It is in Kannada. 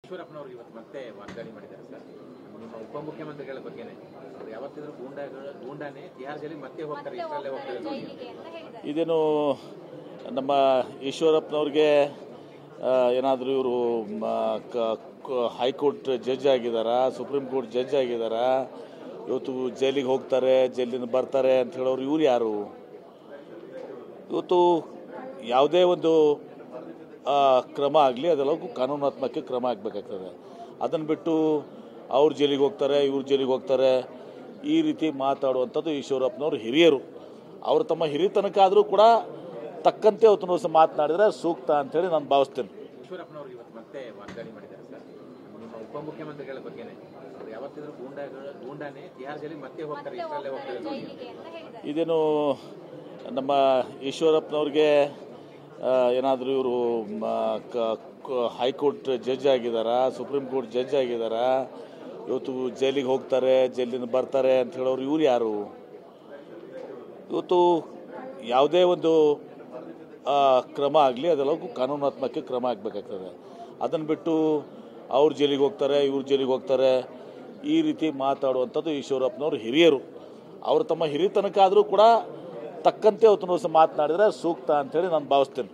ಈಶ್ವರಪ್ಪನವರು ಇವತ್ತು ಮತ್ತೆ ವಾಗ್ದಾಳಿ ಮಾಡಿದ್ದಾರೆ ಸರ್. ನಿಮ್ಮ ಉಪಮುಖ್ಯಮಂತ್ರಿಗಳ ಬಗ್ಗೆನೇ ಅವರು ಯಾವತ್ತಿದ್ರು ಗೂಂಡಾನೇ ತಿಹಾರ್ ಜೈಲಿಗೆ ಮತ್ತೆ ಹೋಗ್ತಾರೆ, ಇಷ್ಟರಲ್ಲೇ ಹೋಗ್ತಾರೆ. ಇದೇನು ನಮ್ಮ ಈಶ್ವರಪ್ಪನವ್ರಿಗೆ ಏನಾದರೂ ಇವರು ಹೈಕೋರ್ಟ್ ಜಡ್ಜ್ ಆಗಿದ್ದಾರಾ, ಸುಪ್ರೀಂ ಕೋರ್ಟ್ ಜಡ್ಜ್ ಆಗಿದ್ದಾರಾ, ಇವತ್ತು ಜೈಲಿಗೆ ಹೋಗ್ತಾರೆ, ಜೈಲಿಂದ ಬರ್ತಾರೆ ಅಂತ ಹೇಳೋರು ಇವ್ರು ಯಾರು? ಇವತ್ತು ಯಾವುದೇ ಒಂದು ಕ್ರಮ ಆಗಲಿ ಅದೆಲ್ಲಕ್ಕೂ ಕಾನೂನಾತ್ಮಕ ಕ್ರಮ ಆಗಬೇಕಾಗ್ತದೆ. ಅದನ್ನು ಬಿಟ್ಟು ಅವ್ರು ಜೈಲಿಗೆ ಹೋಗ್ತಾರೆ, ಇವ್ರು ಜೈಲಿಗೆ ಹೋಗ್ತಾರೆ, ಈ ರೀತಿ ಮಾತಾಡುವಂಥದ್ದು ಈಶ್ವರಪ್ಪನವರು ಹಿರಿಯರು. ಅವರು ತಮ್ಮ ಹಿರಿತನಕ ಆದರೂ ಕೂಡ ತಕ್ಕಂತೆ ಅವತ್ತು ವರ್ಷ ಮಾತನಾಡಿದರೆ ಸೂಕ್ತ ಅಂತೇಳಿ ನಾನು ಭಾವಿಸ್ತೇನೆ. ಈಶ್ವರಪ್ಪನವರು ಇವತ್ತು ಮತ್ತೆ ವಾಗ್ದಾಳಿ ಮಾಡಿದ್ದಾರೆ ಸರ್. ನಿಮ್ಮ ಉಪಮುಖ್ಯಮಂತ್ರಿಗಳ ಬಗ್ಗೆನೇ ಅವರು ಯಾವತ್ತಿದ್ರು ಗೂಂಡಾನೇ ತಿಹಾರ್ ಜೈಲಿಗೆ ಮತ್ತೆ ಹೋಗ್ತಾರೆ, ಇಷ್ಟರಲ್ಲೇ ಹೋಗ್ತಾರೆ. ಇದೇನು ನಮ್ಮ ಈಶ್ವರಪ್ಪನವ್ರಿಗೆ ಏನಾದರೂ ಇವರು ಹೈಕೋರ್ಟ್ ಜಡ್ಜ್ ಆಗಿದ್ದಾರಾ, ಸುಪ್ರೀಂ ಕೋರ್ಟ್ ಜಡ್ಜ್ ಆಗಿದ್ದಾರಾ, ಇವತ್ತು ಜೈಲಿಗೆ ಹೋಗ್ತಾರೆ, ಜೈಲಿಂದ ಬರ್ತಾರೆ ಅಂತ ಹೇಳೋರು ಇವ್ರು ಯಾರು? ಇವತ್ತು ಯಾವುದೇ ಒಂದು ಕ್ರಮ ಆಗಲಿ ಅದೆಲ್ಲಕ್ಕೂ ಕಾನೂನಾತ್ಮಕ ಕ್ರಮ ಆಗಬೇಕಾಗ್ತದೆ. ಅದನ್ನು ಬಿಟ್ಟು ಅವ್ರು ಜೈಲಿಗೆ ಹೋಗ್ತಾರೆ, ಇವ್ರು ಜೈಲಿಗೆ ಹೋಗ್ತಾರೆ, ಈ ರೀತಿ ಮಾತಾಡುವಂಥದ್ದು ಈಶ್ವರಪ್ಪನವರು ಹಿರಿಯರು. ಅವರು ತಮ್ಮ ಹಿರಿತನಕ ಆದರೂ ಕೂಡ ತಕ್ಕಂತೆ ಅವತ್ತು ವರ್ಷ ಮಾತನಾಡಿದರೆ ಸೂಕ್ತ ಅಂತೇಳಿ ನಾನು ಭಾವಿಸ್ತೇನೆ.